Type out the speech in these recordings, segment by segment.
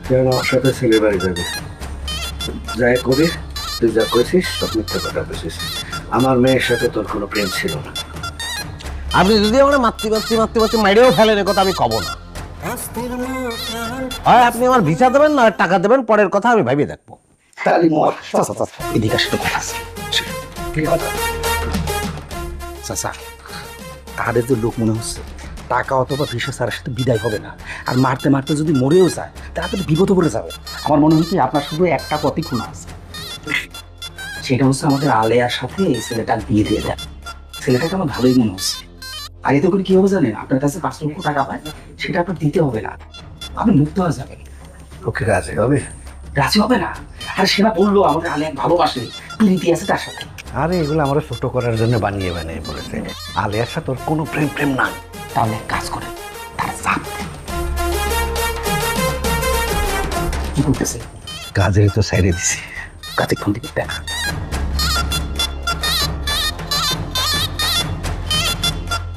তুই আমার সাথে ছেলের বাড়ি যাবি, যাই করি তুই যা কইছিস সব মিথ্যা কথা কইছিস। আমার মেয়ের সাথে তোর কোনো প্রেম ছিল না। আপনি যদি আমার মাতৃ মাইরেও ফেলেন এ কথা আমি কব না। হয় আপনি আমার ভিসা দেবেন না টাকা দেবেন, পরের কথা আমি ভাবিয়ে দেখবো। তালি মর এদিকে আসলে কথা আছে। কি কথা? চাচা তাদের যে লোক মনে হচ্ছে টাকা অথবা ভিসা স্যারের সাথে বিদায় হবে না, আর মারতে মারতে যদি মরেও যায় তাহলে বিপদে পড়ে যাবে। আমার মনে হয় কি আপনার শুধু একটা পথই খোলা আছে, সেটা হচ্ছে আমাদের আলেয়ার সাথে এই ছেলেটা বিয়ে দিয়ে দেন। ছেলেটাকে আমার ভালোই মনে হচ্ছে। আর এতে করে কি হবে জানেন, আপনার কাছে 5 লক্ষ টাকা পায়, সেটা আপনার দিতে হবে না, আপনি মুক্ত হয়ে যাবেন। ওকে রাজি হবে? রাজি হবে না? আর সেটা বললো আমাদের আলেয়া ভালোবাসে, প্রীতি আছে তার সাথে। আরে এগুলো আমরা ছোট করার জন্য বানিয়ে বলেছে। আলিয়ার সাথে তোর কোনো প্রেম নাই। তাহলে এক কাজ করেন, তার চাপ দেন। কি করতেছে? কাজে তো সাইরে দিছি। কাজে ফোন দিকে দেখা।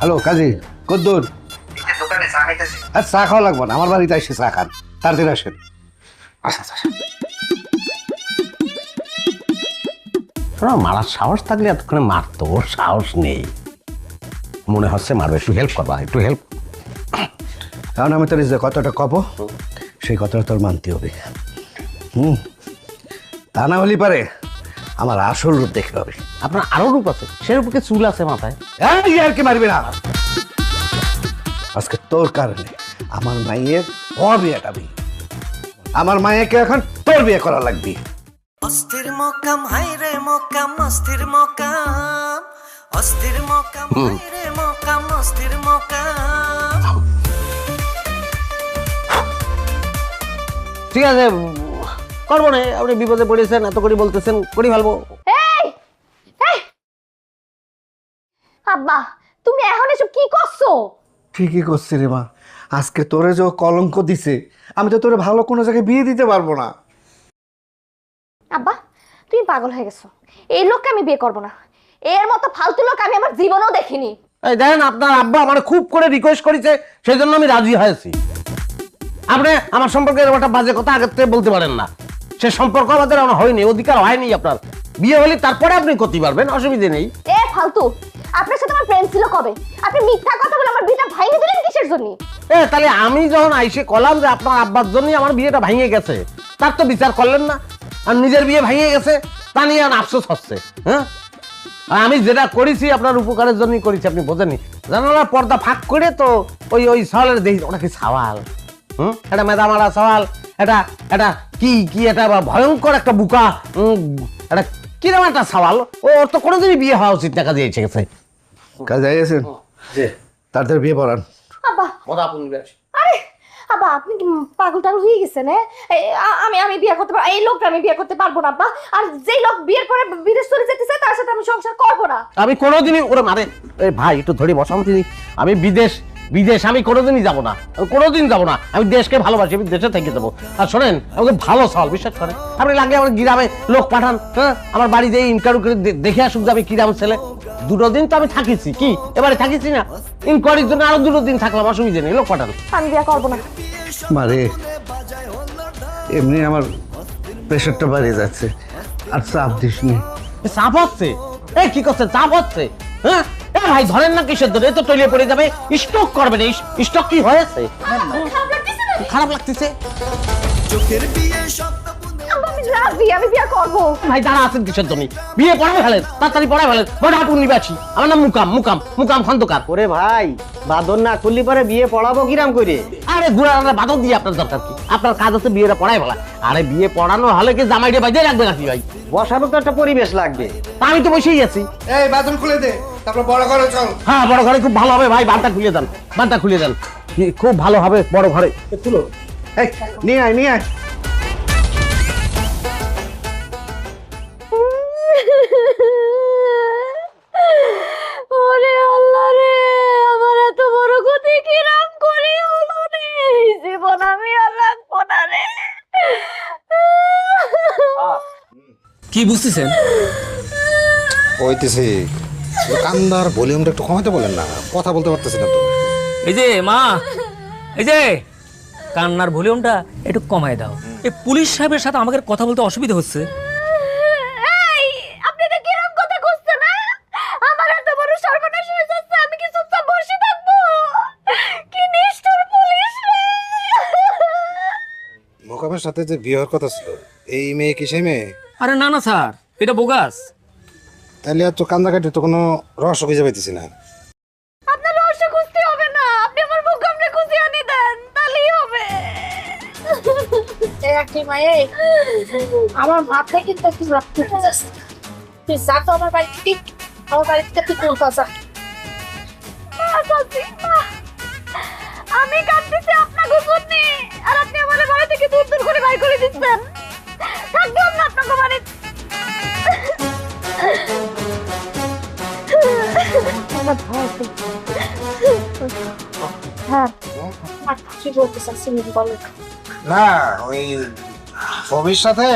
হ্যালো কাজী, কদ্দুর? দোকানে চা খাইতেছি। আর চা খাওয়া লাগবে না, আমার বাড়িতে এসে চা খান, তাড়াতাড়ি আসেন। আচ্ছা আচ্ছা। মারার সাহস থাকলে এতক্ষণে মারতো, ওর সাহস নেই। মনে হচ্ছে মারবে, একটু হেল্প করবা, একটু হেল্প। কারণ আমি তোর যে কথাটা কব সেই কথাটা তোর মানতে হবে। তা না হলে পারে আমার আসল রূপ দেখতে হবে। আপনার আরো রূপ আছে, সে রূপকে চুল আছে মাথায়। এই আর কি মারবি না, আজকে তোর কারণে আমার মায়ের বিয়েটা আমি, আমার মায়েকে এখন তোর বিয়ে করা লাগবে। অস্থির মকাম হাইরে মকাম অস্থির মকাম, অস্থির মকাম হাইরে মকাম অস্থির মকাম। ঠিক আছে, করবো না। আপনি বিপদে পড়েছেন, এত করে বলতেছেন, করি ফেলবো। এই এই আব্বা, তুমি এখন এসব কি করছো? ঠিকই করছি রে মা, আজকে তোরে যে কলঙ্ক দিছে, আমি তো তোরে ভালো কোনো জায়গায় বিয়ে দিতে পারবো না। আব্বা, তুমি পাগল হয়ে গেছো। এই লোককে আমি বিয়ে করব না। এর মতো ফালতু লোক আমি আমার জীবনেও দেখিনি। এই দেখেন, আপনার আব্বা আমার খুব করে রিকোয়েস্ট করেছে, সেই জন্য আমি রাজি হয়েছি। আপনি আমার সম্পর্কে এরকম একটা বাজে কথা আগের থেকে বলতে পারেন না। সে সম্পর্ক আমাদের আমার হয়নি, অধিকার হয়নি। আপনার বিয়ে হলে তারপরে আপনি করতে পারবেন, অসুবিধে নেই। এ ফালতু, আপনার সাথে আমার প্রেম ছিল কবে? আপনি মিথ্যা কথা বলে আমার বিয়েটা ভাঙিয়ে দিলেন কিসের জন্য? তাহলে আমি যখন আইসে কলাম যে আপনার আব্বার জন্যই আমার বিয়েটা ভেঙে গেছে, তার তো বিচার করলেন না। আর নিজের বিয়ে ভেঙে গেছে তা নিয়ে আর আফসোস হচ্ছে। হ্যাঁ, আমি যেটা করেছি আপনার উপকারের জন্যই করেছি, আপনি বোঝেননি। জানালা পর্দা ফাঁক করে তো ওই সওয়ালের দেখি, ওটা কি সওয়াল? এটা মেদা মারা সওয়াল, এটা এটা কি এটা ভয়ঙ্কর একটা বুকা, এটা কিরকম একটা সওয়াল। ওর তো কোনোদিনই বিয়ে হওয়া উচিত না, কাজে এসে গেছে। কাজে গেছেন যে তাদের বিয়ে পড়ান। আব্বা, আরে আব্বা, আপনি কি পাগল টাগল হয়ে গেছেন? আমি বিয়ে করতে পারবো, এই লোকটা আমি বিয়ে করতে পারবো না আব্বা। আর যেই লোক বিয়ের পরে বিদেশ চলে যেতে চায় তার সাথে আমি সংসার করবো না। আমি কোনোদিনই ওরে মারে ভাই একটু ধরে বসাম তিনি। আমি বিদেশ আমি কোনোদিনই যাবো না, আমি কোনোদিন যাবো না। আমি দেশকে ভালোবাসি, আমি দেশে থেকে যাবো। আর শোনেন, আমাকে ভালো সওয়াল, বিশ্বাস করেন। আপনি লাগে আমার গ্রামে লোক পাঠান, হ্যাঁ, আমার বাড়ি যেয়ে ইনকোয়ারি করে দেখে আসুক যে আমি কিরাম ছেলে। 2 দিন তো আমি থাকিছি, কি এবারে থাকিছি না? ইনকোয়ারির জন্য আরো 2 দিন থাকলাম, অসুবিধা নেই, লোক পাঠান। আমি বিয়ে করবো না। মারে এমনি আমার প্রেশারটা বাড়িয়ে যাচ্ছে, আর চাপ দিস নি। চাপ হচ্ছে? কি করছেন? চাপ হচ্ছে? হ্যাঁ ভাই, ধরেন না কিসের ধরে, তো টইলে পড়ে যাবে, স্ট্রোক করবে না। স্ট্রোক কি হয়েছে? খারাপ লাগতেছে? চোখের বিয়ে শব্দ বুনে আব্বা, আমি রাজি, আমি বিয়ে করবো। ভাই দাঁড়া আছেন কিসের জন্য? বিয়ে পড়াবে ফেলেন, তাড়াতাড়ি পড়ায় ফেলেন। বড় হাটুন নিবাসী, আমার নাম মুকাম খন্দকার। ওরে ভাই, বাদর না করলি পরে বিয়ে পড়াবো কিরাম করে? আরে গুড়া বাদক দিয়ে আপনার দরকার কি? আপনার কাজ হচ্ছে বিয়েটা পড়ায় ফেলা। আরে বিয়ে পড়ানো হলে কি জামাইটা বাজে রাখবে নাকি ভাই? বসারও তো একটা পরিবেশ লাগবে। তা আমি তো বসেই আছি। এই বাথরুম খুলে দে, তারপর বড় ঘরে চল। হ্যাঁ, বড় ঘরে খুব ভালো হবে ভাই, বানটা খুলে দেন, বানটা খুলে দেন, খুব ভালো হবে বড় ঘরে। এই নিয়ে আয়। ওরে আল্লাহ রে, আমার এত বড় ক্ষতি কিরাম করি হলো রে। জীবন আমি আর রাখবো না রে। কি বুঝতেছেন? কইতেছি কান্দার ভলিউমটা একটু কমাতে বলেন না, কথা বলতে পারতেছি না তো। এই যে মা, এই যে কান্নার ভলিউমটা একটু কমায় দাও। এই পুলিশ সাহেবের সাথে আমাদের কথা বলতে অসুবিধা হচ্ছে। এই আপনি তো কিরকম কথা কইছেন না? আমার এত বড় সর্বনাশ হয়ে যাচ্ছে, আমি কি চুপচাপ বসে থাকবো? কি নিষ্ঠুর পুলিশ রে! মোকামের সাথে যে বিয়ে হওয়ার কথা ছিল, এই মেয়ে কি সেই মেয়ে? আরে না না স্যার, এটা বোগাস। তাহলে আর তো কান্দাকাটি তো কোনো রহস্য খুঁজে পাইতেছি না। আপনার রহস্য খুঁজতে হবে না, আপনি আমার মুখ আপনি খুঁজে আনি দেন, তাহলেই হবে। একটি মায়ে আমার মাথায় কিন্তু একটু রক্ত উঠে যাচ্ছে। তুই যা তো আমার বাড়ি থেকে, আমার বাড়ি থেকে তুই কলকাতা যা। আমি কাঁদতেছি আপনাকে শুননি, আর আপনি আমার বাড়ি থেকে দূর দূর করে বাইর করে দিচ্ছেন। থাকতাম না আপনাকে বাড়ি। হ্যাঁ আর কি বলতে চাচ্ছি বলো। না, ওই ছবির সাথে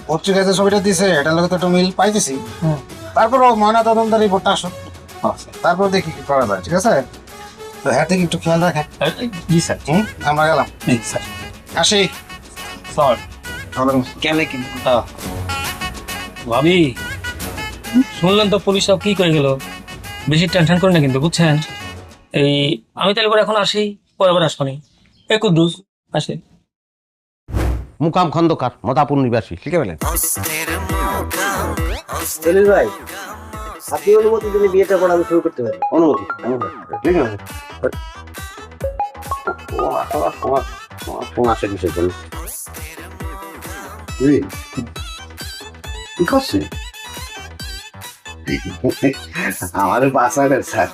পত্রিকায় যে ছবিটা দিছে এটার লোক তো একটু মিল পাইতেছি। তারপর ময়না তদন্তের রিপোর্টটা আসুক, তারপর দেখি কি করা যায়। ঠিক আছে, তো হ্যাঁ থেকে একটু খেয়াল রাখেন। জি স্যার। আমরা গেলাম, স্যার। আসি। স্যার কেমনে কিন্তু ভাবি, শুনলেন তো পুলিশ সব কি করে গেল। বেশি টেনশন করেন না কিন্তু, বুঝছেন? এই আমি তাহলে পরে এখন আসি, পরে আবার আসবানি। কুদ্দুস আসে। মুকাম খন্দকার, মতাপুর নিবাসী, লিখে ফেলেন। অস্থির মোকাম সেলিম ভাই, আপনি অনুমতি দিলে বিয়েটা পড়ানো শুরু করতে পারি। অনুমতি লিখে ফেলেন। ফোন আসে কিসের জন্য? কি করছে? আমার বাসাটা স্যার,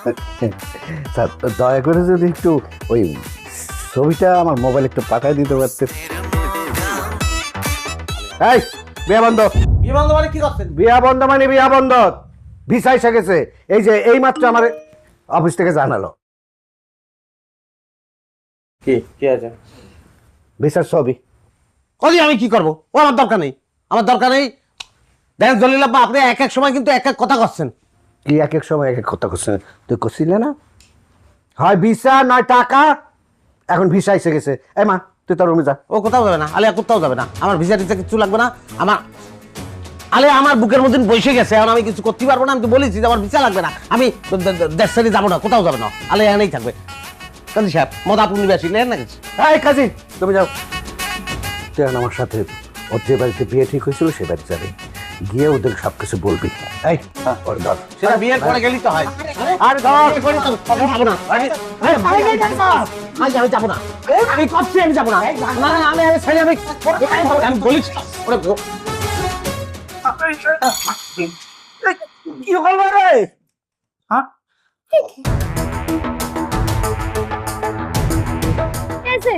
স্যার দয়া করে যদি একটু ওই ছবিটা আমার মোবাইল একটু পাঠিয়ে দিতে পারতেন। এই বিয়া বন্ধ, বিয়ে বন্ধ মানে কি করছেন? বিয়া বন্ধ মানে বিয়া বন্ধ। ভিসা এসে গেছে, এই যে এই মাত্র আমার অফিস থেকে জানালো। কি আছে? ভিসার ছবি। ওই আমি কি করবো? ও আমার দরকার নেই, আমার দরকার নেই। দেখ জলিলাব্বা, আপনি এক এক সময় কিন্তু এক এক কথা করছেন। কি এক এক সময় এক এক কথা করছে? তুই করছিলে না? হয় ভিসা নয় টাকা। এখন ভিসা এসে গেছে। এই মা, তুই তোর রুমে যা। ও কোথাও যাবে না, আলিয়া কোথাও যাবে না। আমার ভিসা টিসা কিছু লাগবে না। আমার আলিয়া আমার বুকের মধ্যে বসে গেছে, এখন আমি কিছু করতে পারবো না। আমি তো বলেছি যে আমার ভিসা লাগবে না, আমি দেশ ছেড়ে যাবো না, কোথাও যাবে না। আলিয়া এখানেই থাকবে। কাজী সাহেব, মদাপুর নিবাসী নেন না কিছু। এই কাজী, তুমি যাও। তুই এখন আমার সাথে ওর যে বাড়িতে বিয়ে ঠিক হয়েছিল সে বাড়ি যাবে, গিয়ে ওদের সব কিছু বলবি। এই ওর ধর। সেটা বিয়ের পরে গেলেই তো হয়। আর ধর। আমি যাবো না, আমি যাবো না, আমি করছি, আমি যাবো না। না না, আমি ছেড়ে আমি বলেছি কি হলো রে? এসে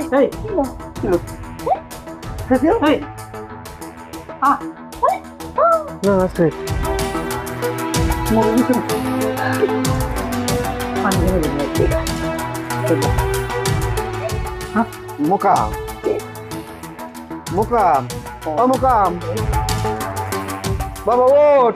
না আছে। মোকাম, মোকাম, ও মোকাম, বাবা ওঠ।